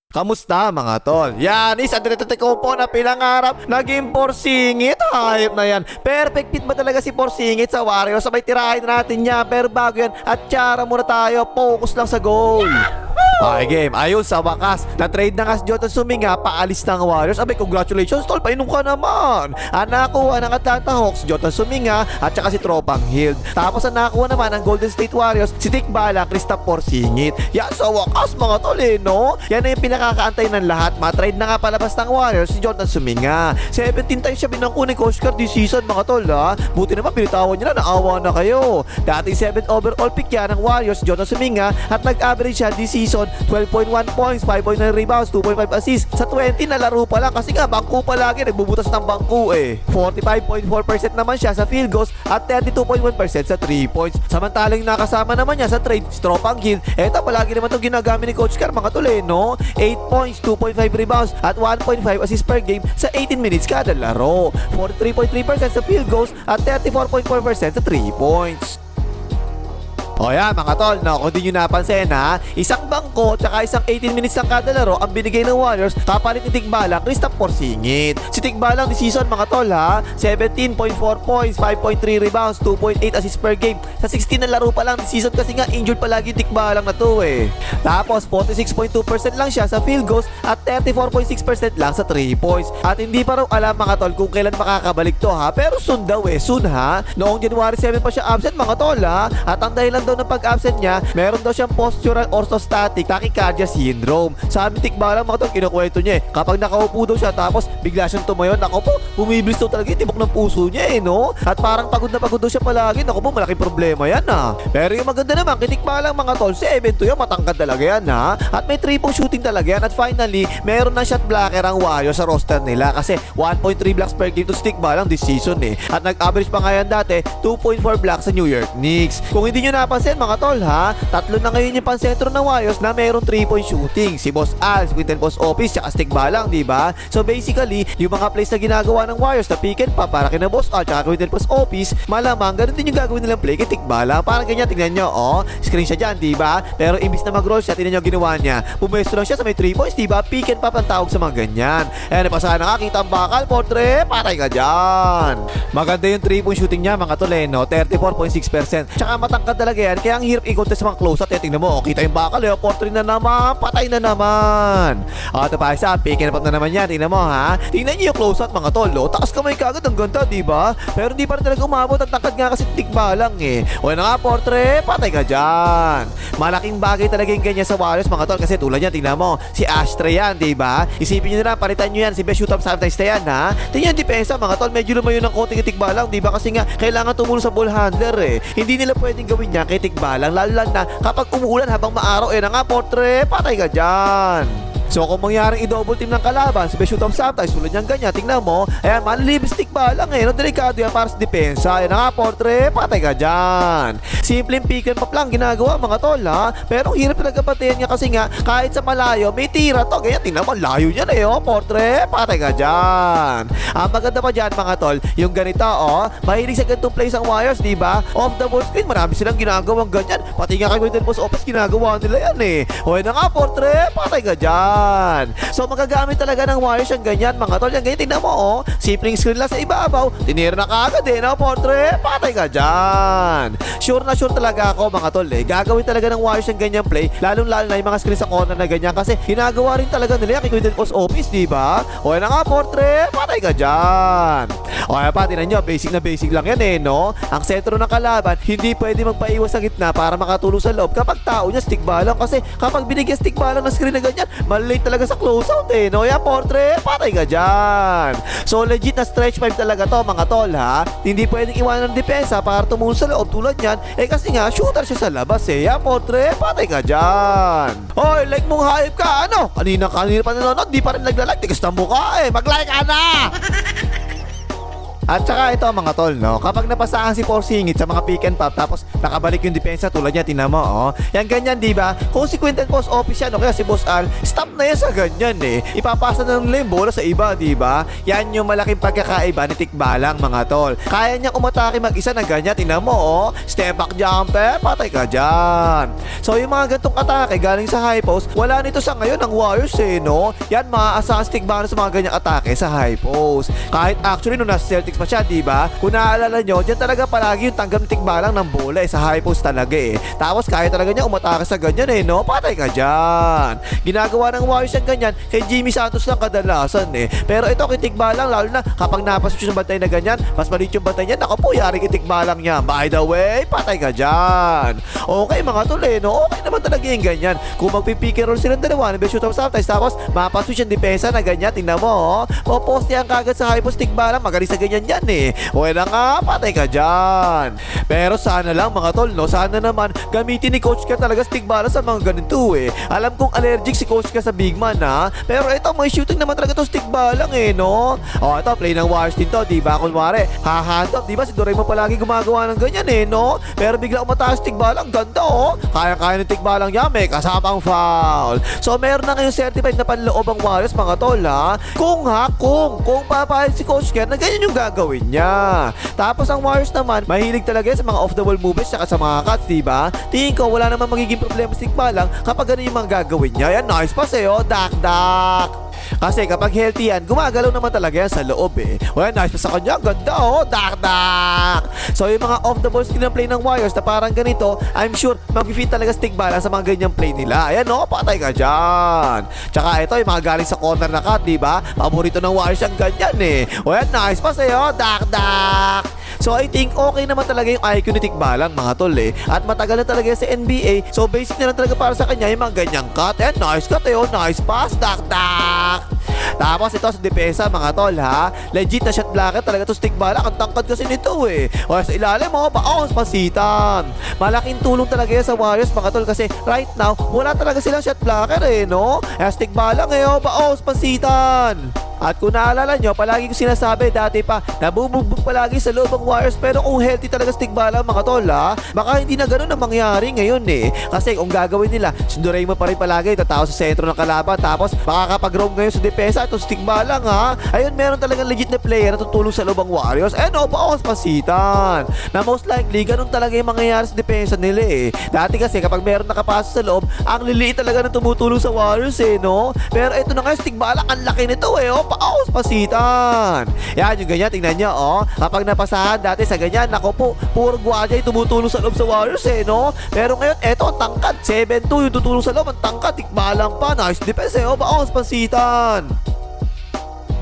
Kamusta mga tol? Yan, isa Antetokounmpo na pinangarap, naging Porzingis. Hayop na yan. Perfect fit ba talaga si Porzingis sa Warriors? Sabay tirahin natin niya. Pero bago yan, at tsara muna tayo. Focus lang sa goal. Okay game, ayun sa wakas na-trade na nga si Jota Suminga, paalis ng Warriors. Abay, congratulations tol, painom ka naman. Ang nakuha ng Atlanta Hawks, Jota Suminga at saka si Tropang Hill. Tapos ang nakuha naman ng Golden State Warriors, si Tikbalang, Kristaps Porzingis. Yan sa wakas mga tol no? Yan na yung pinakakaantay ng lahat. Ma-trade na nga palabas ng Warriors si Jota Suminga. 17 times siya binangko ni Coach Carr this season mga tol ha. Buti naman pinitawan niya na, naawa na kayo. Dating 7 overall pick yan ng Warriors, Jota Suminga, at nag-average siya this season 12.1 points, 5.9 rebounds, 2.5 assists. Sa 20 na laro pa lang kasi nga bangko palagi, nagbubutas ng bangko eh. 45.4% naman siya sa field goals at 32.1% sa 3 points. Samantalang nakasama naman niya sa trade, Tropang Hill. Eto palagi naman itong ginagamit ni Coach Carr mga tole no? 8 points, 2.5 rebounds at 1.5 assists per game sa 18 minutes kada laro. 43.3% sa field goals at 34.4% sa 3 points. O yan mga tol, no, kung di nyo napansin ha, isang bangko tsaka isang 18 minutes lang kada laro ang binigay ng Warriors kapalit ni Tikbalang, Kristaps Porzingis. Si Tikbalang this season mga tol ha, 17.4 points, 5.3 rebounds, 2.8 assists per game. Sa 16 na laro pa lang this season kasi nga injured palagi Tikbalang na to eh. Tapos 46.2% lang siya sa field goals at 34.6% lang sa 3 points. At hindi pa raw alam mga tol kung kailan makakabalik to ha, pero soon daw eh, soon ha. Noong January 7 pa siya absent mga tol ha, at ang dahilan daw ng pag-absent niya, meron daw siyang postural orthostatic tachycardia syndrome. Sabi Tikbalang mga tol, kinukwento niya eh, kapag nakaupo daw siya tapos bigla siyang tumayo, nako po, bumibilis daw talaga yung tibok ng puso niya eh no? At parang pagod na pagod daw siya palagi, nako po, malaking problema yan ha. Pero yung maganda naman, kay Tikbalang mga tol, si Evento yung matangkad talaga yan ha. At may 3-point shooting talaga yan. At finally, meron na shot blocker ang Warriors sa roster nila kasi 1.3 blocks per game to Tikbalang this season eh. At nag-average pa nga yan dati, 2.4 blocks sa New York Knicks. Kung hindi nyo napansin mga tol ha, tatlo na ngayon yung pansentro ng Warriors na mayroong 3-point shooting. Si Boss Al, si Quinton Post Office, tsaka si Tikbalang, diba? So basically, yung mga plays na ginagawa ng Warriors na pick and pop para kina Boss Al, tsaka Quinton Post Office, malamang ganun din yung gagawin nilang play kay Tikbalang. Parang ganyan, tingnan nyo, oh, screen siya dyan, diba? Pero imbis na mag-roll siya, tingnan nyo ginawa niya. Pumwesto lang siya sa may 3 points, diba? Pick and pop ang tawag sa mga ganyan. Eh, napasahan na nga, kita ang bakal, portre, patay ka dyan. Maganda yung 3-point shooting niya, mga toleno, 34.6%. Tsaka matangkad talaga yan, kaya ang hirap i-contest mga close at tingnan mo, oh, kita yung bakal, eh, portre na naman, patay na naman. Ito pa isa, pick and pop na naman yan, tingnan mo ha. Tingnan nyo yung close at mga tol, oh, taas kamay kagad, ang ganda, diba? Pero hindi pa rin talaga umabot, ang tangkad nga kasi Tikbalang eh. O na nga, portre, patay ka dyan. Malaking bagay talaga yung ganyan sa Warriors mga tol kasi tulad yan, tingnan mo, si Ashtray yan, diba? Isipin nyo na, palitan nyo yan, si best shoot up sometimes na yan ha. Tingnan yung depensa mga tol, medyo lumayo ng konting Tikbalang, diba? Kasi nga, kailangan tumulong sa ball handler eh. Hindi nila pwedeng gawin yan kay Tikbalang, lalo lang na kapag umuulan habang maaraw, eh na nga, portre, patay ka dyan. So kung mangyaring i-double team ng kalaban, si best shoot up sometimes, tulad niyang ganyan, tingnan mo, ayan, manlilibis Tikbalang eh, no, delikado yan para sa depensa. Ayan na nga, portre, patay ka dyan. Simpleng pick and pop lang ginagawa mga tol ha, pero hirap talaga patayin niya kasi nga, kahit sa malayo, may tira to, ganyan, tingnan mo, layo niyan eh, oh, portre, patay ka dyan. Ang maganda pa dyan mga tol, yung ganito, oh, mahilig sa ganitong plays ang Warriors, diba? Off the ball screen, marami silang ginagawang ganyan, pati nga kay Quinton Post Office, ginagawa nila yan eh. O na nga, portre, patay ka dyan. So magagamit talaga ng Warriors yung ganyan mga tol. Yung ganyan, tingnan mo oh, simpleng screen lang sa ibabaw, tinira na kagad eh, no, portre, patay ka dyan. Sure na sure talaga ako mga tol eh, gagawin talaga ng Warriors yung ganyan play, lalong lalo na yung mga screen sa corner na ganyan kasi ginagawa rin talaga nila yung kay Quinton Post Office, diba? O na nga, portre, patay ka dyan. O kaya pa, tinan nyo, basic na basic lang yan eh, no? Ang sentro ng kalaban, hindi pwede magpaiwas sa gitna para makatulong sa loob kapag tao niya Tikbalang kasi kapag binigyan Tikbalang ng screen na ganyan, malilate talaga sa closeout eh, no? Yan, portre, patay ka dyan. So legit na stretch 5 talaga to mga tol ha. Hindi pwedeng iwanan ng depensa para tumulong sa loob tulad yan, eh kasi nga shooter siya sa labas eh. Yan, portre, patay ka dyan. Hoy, like mong hype ka, ano? Kanina pa nanonood, di pa rin nagla-like, tigas na mukha eh. Mag-like ka na! At saka ito mga tol, no? Kapag napasahan si Porzingis sa mga pick and pop tapos nakabalik yung depensa tulad niya, tingnan mo, oh. Yan ganyan, di ba? Kung si Quinton Post Office yan, o kaya si Boss Al, stop na yan sa ganyan eh. Ipapasa na nila yung bola sa iba, di ba? Yan yung malaking pagkakaiba ni Tikbalang mga tol. Kaya niyang umatake mag-isa na ganyan, tingnan mo, oh. Step back jumper, patay ka dyan. So yung mga gantong atake galing sa high post, wala nito sa ngayon ng Warriors eh, no? Yan maaasahan si Tikbalang sa mga ganyang atake sa high post. Kahit actually nung nasa Celtics pa siya, di ba? Kung naalala nyo, dyan talaga palagi yung tanggap ni Tikbalang ng bola eh, sa high post talaga eh. Tapos kaya talaga niya umatake sa ganyan eh, no? Patay ka dyan. Ginagawa ng Warriors yung ganyan kay Jimmy Santos lang kadalasan eh. Pero ito kay Tikbalang, lalo na kapag napasok siya sa bantay na ganyan, mas maliit yung bantay niya, naku po, yari kay Tikbalang niya. By the way, patay ka dyan. Okay mga tol eh, no? Okay naman talaga yung ganyan. Kung magpipick and roll silang dalawa, na shoot up sometimes, tapos mapasok yung depensa na ganyan, tingnan mo, oh. Popost yan kagad sa high post Tikbalang, magaling sa ganyan yan eh. Okay na nga, patay ka dyan. Pero sana lang mga tol, no? Sana naman gamitin ni Coach K talaga si Tikbalang sa mga ganito eh. Alam kong allergic si Coach K sa big man ha. Pero ito, may shooting naman talaga to si Tikbalang eh, no? O ito, play ng Warriors din to, diba? Kunwari, hand up, diba? Si Doraemon palagi gumagawa ng ganyan eh, no? Pero bigla umataas si Tikbalang, ganda oh. Kaya-kaya ng Tikbalang niya, may kasamang foul. So meron na ngayong certified na panloob ang Warriors mga tol ha. Kung papayag si Coach K na ganyan yung gagawin niya. Tapos ang Warriors naman, mahilig talaga sa mga off-the-ball moves saka sa mga cuts, diba? Tingin ko wala namang magiging problema si Tikbalang kapag ganun yung mga gagawin niya. Yan, nice pass eh, oh. Dak. Kasi kapag healthy yan, gumagalaw naman talaga yan sa loob eh. Well, nice pa sa kanya. Ganda oh. Dak. So yung mga off-the-ball skill ng play ng Warriors na parang ganito, I'm sure mag-fit talaga si Tikbalang sa mga ganyang play nila. Ayan oh, patay ka dyan. Tsaka ito, yung mga galing sa corner na cut, diba? Paborito ng Warriors yung ganyan eh. Well, nice pa sa'yo. Dak. So I think okay naman talaga yung IQ ni Tikbalang mga tol eh. At matagal na talaga sa NBA. So basic na lang talaga para sa kanya yung mga ganyang cut. And nice cut eh. Nice pass. Dak. Tapos ito sa depensa mga tol ha. Legit na shot blocker talaga to si Tikbalang. Ang tangkad kasi nito eh. O sa ilalim mo, baos pasitan. Malaking tulong talaga yan sa Warriors mga tol. Kasi right now, wala talaga silang shot blocker eh, no? Sa Tikbalang eh, baos pasitan. At kung naalala nyo, palagi ko sinasabi dati pa, nabubugbog palagi sa loob ang Warriors. Pero kung healthy talaga si Tikbalang mga tol ha, baka hindi na ganun ang mangyari ngayon eh. Kasi kung gagawin nila, si Doraemon pa rin palagi tatawa sa sentro ng kalaban. Tapos makakapag-roam ngayon sa depensa. Ito si Tikbalang ha. Ayun, meron talagang legit na player na tutulong sa loob ang Warriors. Baos pasitan. Na most likely, ganun talaga yung mangyayari sa depensa nila eh. Dati kasi kapag meron nakapasok sa loob, ang liliit talaga na tumutulong sa Warriors eh, no? Pero ito na nga si Tikbalang, ang laki nito eh, oh. Paos pasitan. Yan yung ganyan, tingnan nyo oh. Kapag napasahan dati sa ganyan, nako po, puro gwardiya yung tumutulong sa loob sa Warriors eh, no? Pero ngayon, eto ang tangkad, 7-2 yung tutulong sa loob. Ang tangkad, Tikbalang pa, nice defense eh, oh. Paos pasitan.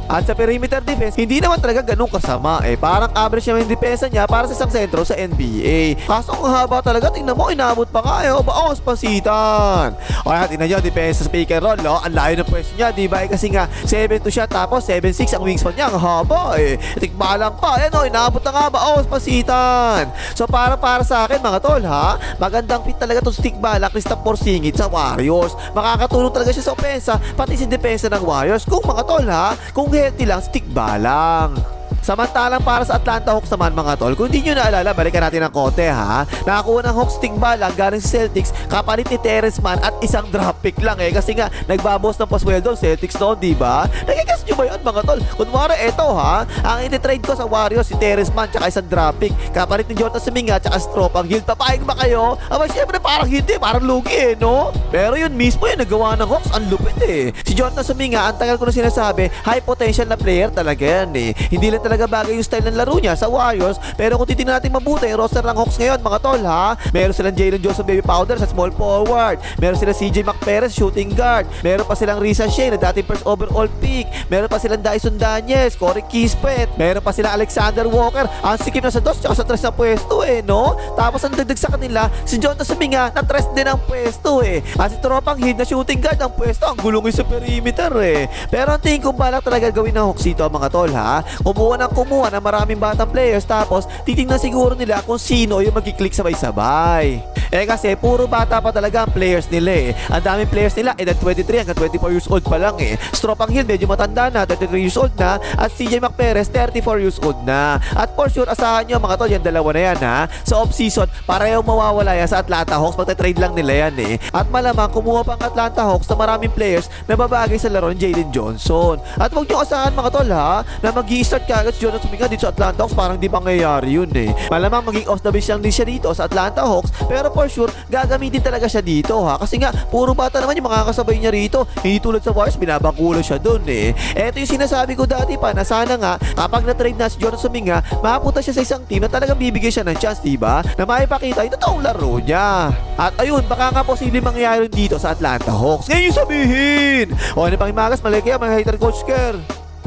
At sa perimeter defense, hindi naman talaga ganun kasama eh. Parang average naman yung depensa niya para sa isang sentro sa NBA. Kaso ang haba talaga, tingnan mo, inabot pa nga eh. Baos pasitan. O kaya tingnan nyo, depensa sa pick and roll, no? Ang layo ng pwesto niya, di ba? Kasi nga, 7-2 siya, tapos 7-6 ang wingspan niya. Ang haba eh. Tikbalang pa. Ayan o, inabot na nga, baos pasitan. So para sa akin mga tol ha, magandang fit talaga itong Tikbalang, Kristaps Porzingis sa Warriors. Makakatulong talaga siya sa opensa, pati sa depensa ng Warriors. Kung mga tol ha, kung healthy lang si Tikbalang. Samantalang para sa Atlanta Hawks naman mga tol, kung hindi nyo naalala, balikan natin ng konti ha. Nakakuha ng Hawks Tikbalang galing sa Celtics, kapalit ni Terrence Mann at isang draft pick lang eh. Kasi nga, nagbabos ng pasweldo Celtics noon, diba? Nagigas nyo ba yun mga tol? Kunwari, eto ha, ang iti-trade ko sa Warriors, si Terrence Mann tsaka isang draft pick, kapalit ni Jonathan Kuminga tsaka Stropang Hill. Papayag ba kayo? Aba, syempre parang hindi, parang lugi eh, no? Pero yun mismo yung nagawa ng Hawks, ang lupit eh. Si Jonathan Kuminga, ang tagal ko na sinasabi, high potential na player talaga yan eh. Hindi lang talaga bagay yung style ng laro niya sa Warriors. Pero kung titignan natin mabuti yung roster ng Hawks ngayon mga tol ha, meron silang Jalen Johnson Baby Powder sa small forward, meron silang CJ McPherson shooting guard, meron pa silang Risa Shea na dating first overall pick, meron pa silang Dyson Daniels, Corey Kispert, meron pa silang Alexander Walker, ang sikip na sa 2 tsaka sa 3 na pwesto eh, no? Tapos ang dagdag sa kanila, si Jonathan Kuminga na 3 din ang pwesto eh. At si Tropang Hill na shooting guard ang pwesto, ang gulong sa perimeter eh. Pero ang tingin kong balak talaga gawin ng Hawks dito mga tol ha, kumuha ng maraming batang players, tapos titingnan siguro nila kung sino yung magkiklik sabay-sabay. Kasi puro bata pa talaga ang players nila Ang daming players nila edad 23 hanggang 24 years old pa lang Stropang Hill medyo matanda na, 33 years old na. At CJ McPerez 34 years old na. At for sure asahan nyo mga tol, yan dalawa na yan Sa off-season, pareho mawawala yan sa Atlanta Hawks. Magta-trade lang nila yan At malamang kumuha pang Atlanta Hawks na maraming players na babagay sa laro ni Jalen Johnson. At huwag nyo asahan mga tol na mag-i-start kagad si Jonathan Minga dito sa Atlanta Hawks. Parang di pangyayari yun Malamang maging off the bench lang din siya dito sa Atlanta Hawks. Pero for sure, gagamitin talaga siya dito Kasi nga, puro bata naman yung mga kasabay niya rito. Hindi tulad sa Warriors, binabakulo siya dun Eto yung sinasabi ko dati pa na sana nga, kapag na-trade na si Jonathan Minga, makapunta siya sa isang team na talagang bibigyan siya ng chance, diba? Na maipakita yung totoong laro niya. At ayun, baka nga posible mangyayari dito sa Atlanta Hawks. Ngayon yung sabihin! O ano pang imagas, malaki ang mga hater Coach Kerr.